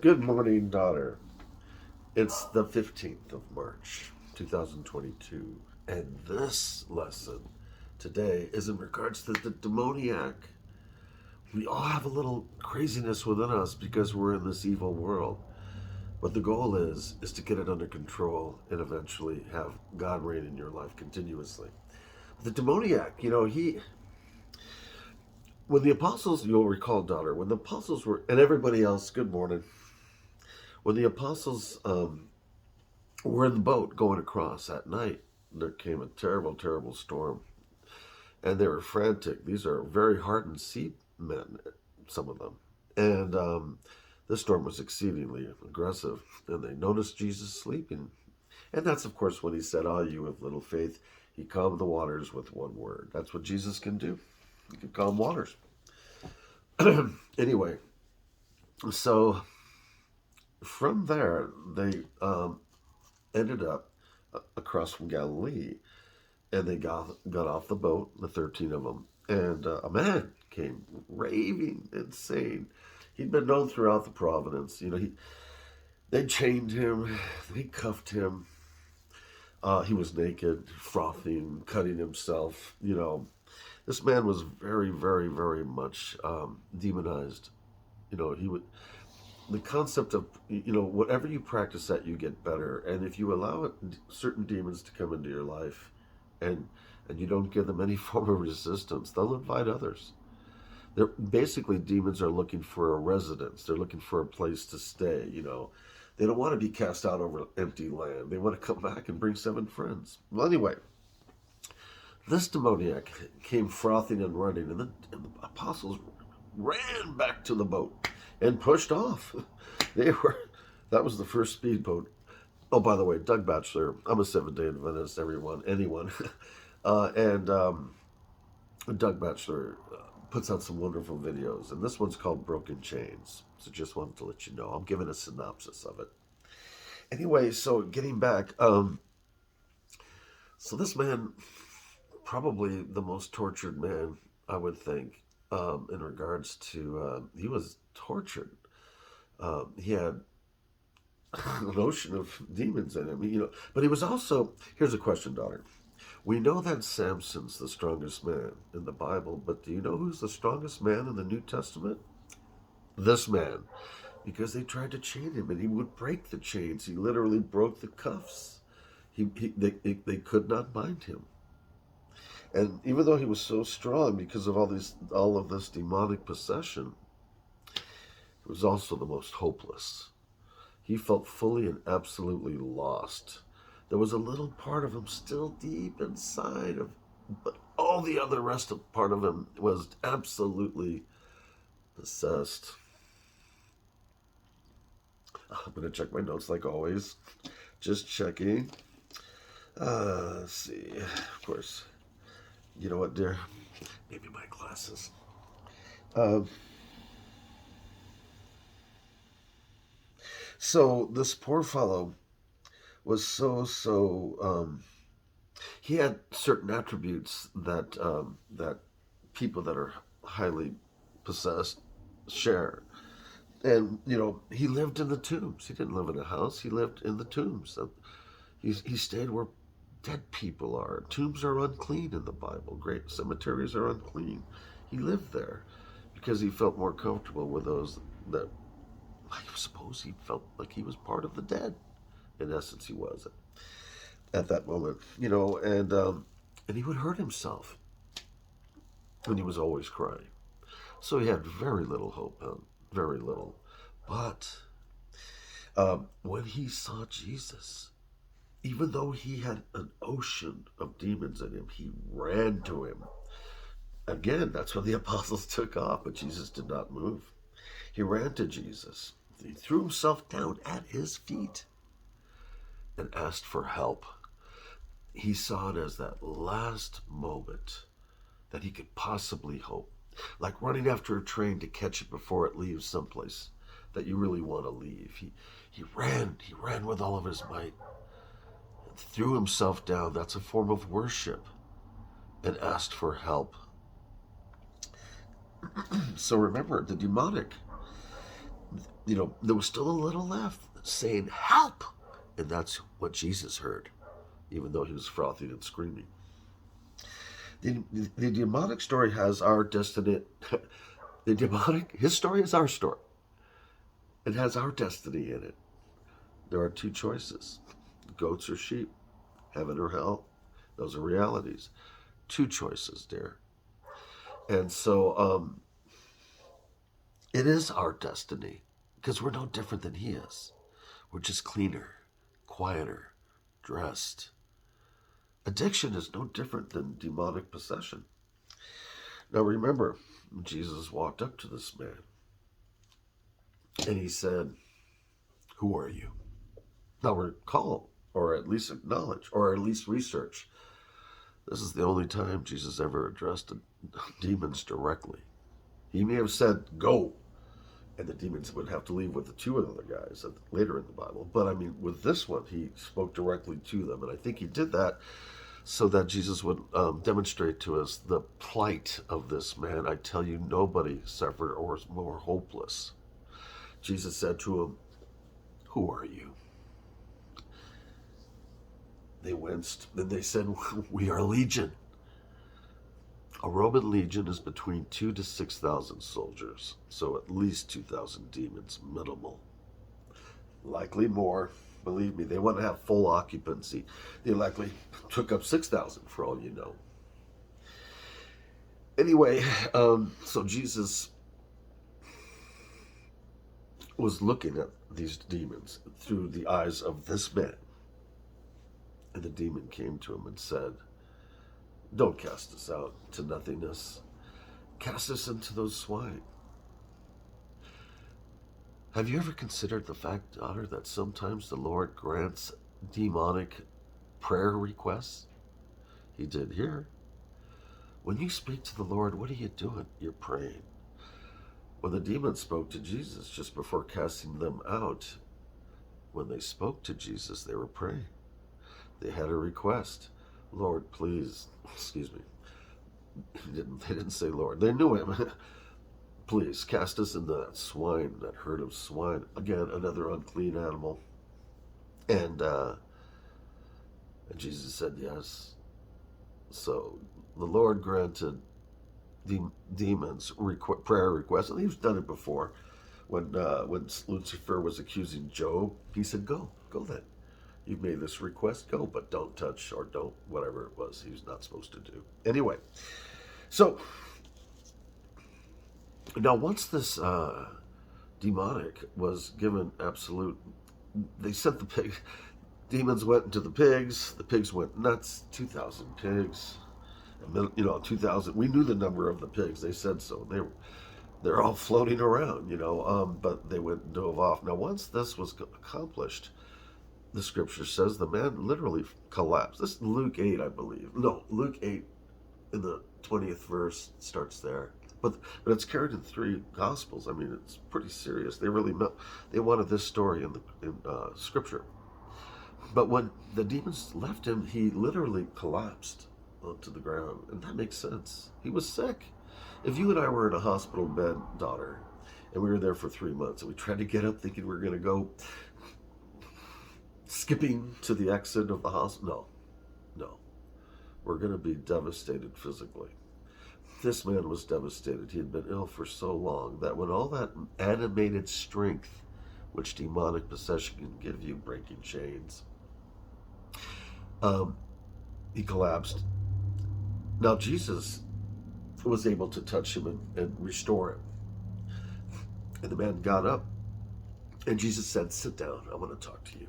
Good morning, daughter. It's the 15th of March, 2022, and this lesson today is in regards to the demoniac. We all have a little craziness within us because we're in this evil world. But the goal is to get it under control and eventually have God reign in your life continuously. The demoniac, when the apostles, you'll recall, daughter, when the apostles were, and everybody else, good morning, when the apostles were in the boat going across at night, there came a terrible, terrible storm, and they were frantic. These are very hardened seamen, some of them, and this storm was exceedingly aggressive, and they noticed Jesus sleeping, and that's of course when he said, "Ah, you of little faith." He calmed the waters with one word. That's what Jesus can do. He can calm waters. Anyway, so from there they ended up across from Galilee, and they got off the boat, the 13 of them, and a man came raving, insane. He'd been known throughout the province. They chained him, they cuffed him. He was naked, frothing, cutting himself. This man was very, very, very much demonized. He would. The concept of whatever you practice at, you get better, and if you allow certain demons to come into your life and you don't give them any form of resistance, they'll invite others. They're basically, demons are looking for a residence. They're looking for a place to stay. They don't want to be cast out over empty land. They want to come back and bring 7 friends. Well, anyway, this demoniac came frothing and running, and the apostles ran back to the boat and pushed off. That was the first speedboat. Oh, by the way, Doug Batchelor, I'm a Seventh-day Adventist, anyone. And Doug Batchelor puts out some wonderful videos, and this one's called Broken Chains. So just wanted to let you know. I'm giving a synopsis of it. Anyway, so getting back, so this man, probably the most tortured man, I would think, in regards to, he was tortured. He had an ocean of demons in him, but he was also, here's a question, daughter. We know that Samson's the strongest man in the Bible, but do you know who's the strongest man in the New Testament? This man. Because they tried to chain him, and he would break the chains. He literally broke the cuffs. They could not bind him. And even though he was so strong because of all of this demonic possession, he was also the most hopeless. He felt fully and absolutely lost. There was a little part of him still deep inside but all the other part of him was absolutely possessed. I'm going to check my notes like always. Just checking. Let's see. Of course. You know what, dear? Maybe my glasses. So this poor fellow was he had certain attributes that people that are highly possessed share. And, he lived in the tombs. He didn't live in a house. He lived in the tombs. He stayed where dead people are. Tombs are unclean in the Bible. Great cemeteries are unclean. He lived there because he felt more comfortable with those that, I suppose he felt like he was part of the dead. In essence, he was at that moment, and he would hurt himself. And he was always crying. So he had very little hope, very little. But when he saw Jesus, even though he had an ocean of demons in him, he ran to him. Again, that's when the apostles took off, but Jesus did not move. He ran to Jesus. He threw himself down at his feet and asked for help. He saw it as that last moment that he could possibly hope. Like running after a train to catch it before it leaves someplace that you really want to leave. He ran with all of his might, and threw himself down. That's a form of worship, and asked for help. So remember, the demonic, there was still a little left saying, "Help!" And that's what Jesus heard, even though he was frothing and screaming. The demonic story has our destiny. His story is our story. It has our destiny in it. There are two choices: goats or sheep, heaven or hell. Those are realities. Two choices, dear. And so it is our destiny because we're no different than he is. We're just cleaner, quieter, dressed. Addiction is no different than demonic possession. Now remember, Jesus walked up to this man and he said, "Who are you?" Now recall, or at least acknowledge, or at least research. This is the only time Jesus ever addressed demons directly. He may have said, "Go," and the demons would have to leave with the two other guys later in the Bible. But I mean, with this one, he spoke directly to them. And I think he did that so that Jesus would demonstrate to us the plight of this man. I tell you, nobody suffered or was more hopeless. Jesus said to him, "Who are you?" They winced. Then they said, "We are legion." A Roman legion is between 2,000 to 6,000 soldiers, so at least 2,000 demons, minimal. Likely more. Believe me, they want to have full occupancy. They likely took up 6,000 for all you know. Anyway, so Jesus was looking at these demons through the eyes of this man. And the demon came to him and said, "Don't cast us out to nothingness. Cast us into those swine." Have you ever considered the fact, daughter, that sometimes the Lord grants demonic prayer requests? He did here. When you speak to the Lord, what are you doing? You're praying. When the demons spoke to Jesus just before casting them out, when they spoke to Jesus, they were praying. They had a request. "Lord, please," excuse me. They didn't say Lord. They knew him. "Please cast us into that swine, that herd of swine." Again, another unclean animal. And Jesus said yes. So the Lord granted the demons prayer requests, and he's done it before. When Lucifer was accusing Job, he said, "Go then. You've made this request, go, but don't touch," or don't, whatever it was he was not supposed to do. Anyway, so now once this demonic was given absolute, they sent the pig, demons went into the pigs went nuts, 2,000 pigs, 2,000, we knew the number of the pigs, they said so, they're all floating around, but they went and dove off. Now once this was accomplished, the scripture says the man literally collapsed. This is Luke 8, I believe. No, Luke 8 in the 20th verse starts there. But it's carried in 3 Gospels. I mean, it's pretty serious. They wanted this story in Scripture. But when the demons left him, he literally collapsed onto the ground. And that makes sense. He was sick. If you and I were in a hospital bed, daughter, and we were there for 3 months, and we tried to get up thinking we were going to go skipping to the exit of the hospital, no. We're going to be devastated physically. This man was devastated. He had been ill for so long that when all that animated strength, which demonic possession can give you, breaking chains, he collapsed. Now Jesus was able to touch him and restore him. And the man got up, and Jesus said, "Sit down, I want to talk to you."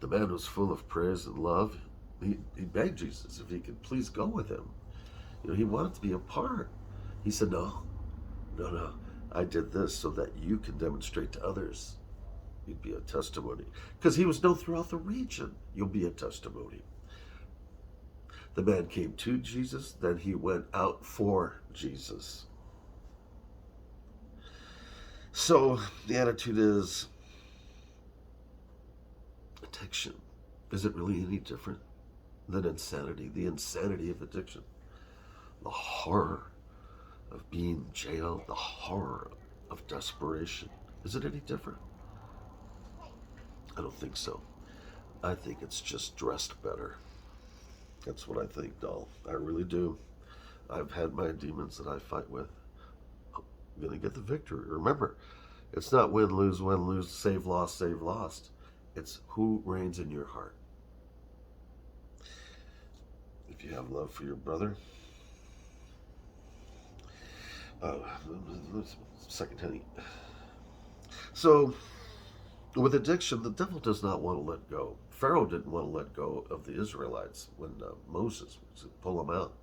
The man was full of praise and love. He begged Jesus if he could please go with him. He wanted to be a part. He said, no, I did this so that you can demonstrate to others. You'd be a testimony. Because he was known throughout the region. You'll be a testimony. The man came to Jesus, then he went out for Jesus. So the attitude is, addiction, is it really any different than insanity? The insanity of addiction. The horror of being jailed, the horror of desperation. Is it any different? I don't think so. I think it's just dressed better. That's what I think, doll. I really do. I've had my demons that I fight with. I'm going to get the victory. Remember, it's not win, lose, save, lost, save, lost. It's who reigns in your heart. If you have love for your brother, uh, second honey. So, with addiction, the devil does not want to let go. Pharaoh didn't want to let go of the Israelites when Moses was pull them out.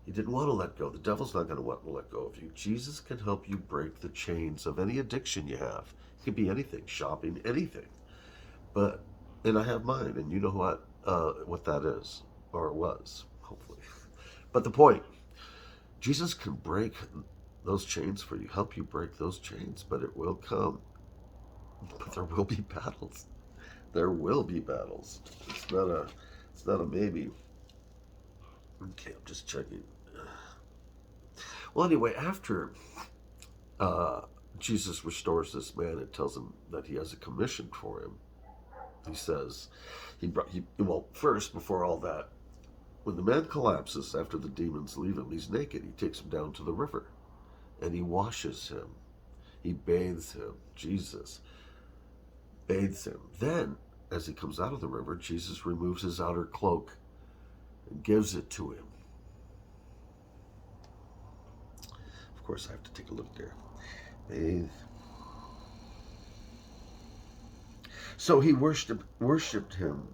He didn't want to let go. The devil's not going to want to let go of you. Jesus can help you break the chains of any addiction you have. It could be anything, shopping, anything. But, and I have mine, and you know what that is, or was, hopefully. But the point, Jesus can break those chains for you, help you break those chains, but it will come. But there will be battles. There will be battles. It's not a maybe. Okay, I'm just checking. Well, anyway, after uh, Jesus restores this man and tells him that he has a commission for him, he says, well, first, before all that, when the man collapses after the demons leave him, he's naked. He takes him down to the river and he washes him. He bathes him. Jesus bathes him. Then, as he comes out of the river, Jesus removes his outer cloak and gives it to him. Of course, I have to take a look there. Bathe. So he worshipped him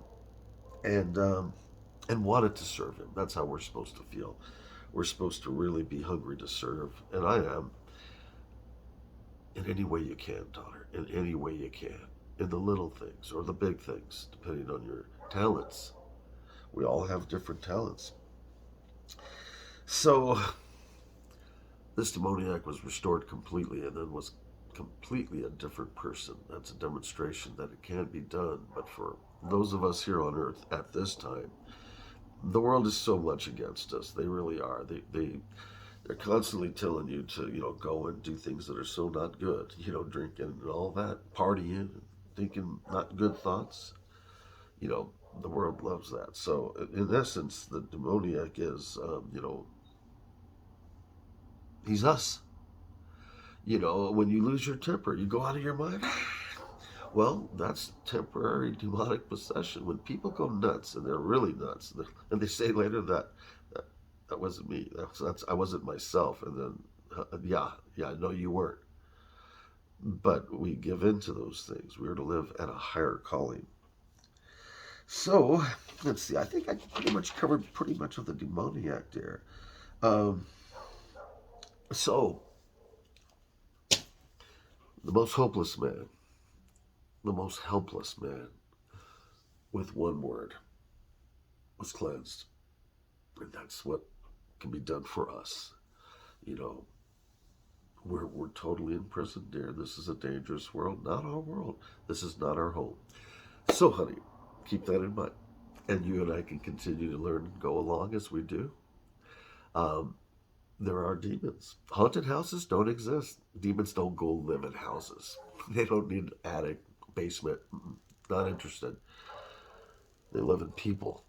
and wanted to serve him. That's how we're supposed to feel. We're supposed to really be hungry to serve, and I am. In any way you can, daughter. In any way you can. In the little things or the big things, depending on your talents. We all have different talents. So this demoniac was restored completely and then was completely a different person. That's a demonstration that it can be done. But for those of us here on earth at this time, the world is so much against us. They really are. They're constantly telling you to, go and do things that are so not good, drinking and all that, partying, thinking not good thoughts. The world loves that. So, in essence, the demoniac is, he's us. When you lose your temper, you go out of your mind. Well, that's temporary demonic possession. When people go nuts, and they're really nuts, and they say later that wasn't me. I wasn't myself. And then, yeah, no, you weren't. But we give in to those things. We are to live at a higher calling. So, let's see. I think I pretty much covered pretty much of the demoniac there. So, the most hopeless man, the most helpless man, with one word, was cleansed. And that's what can be done for us. We're totally imprisoned there. This is a dangerous world, not our world. This is not our home. So, honey, keep that in mind. And you and I can continue to learn and go along as we do. There are demons. Haunted houses don't exist. Demons don't go live in houses. They don't need attic, basement. Not interested. They live in people.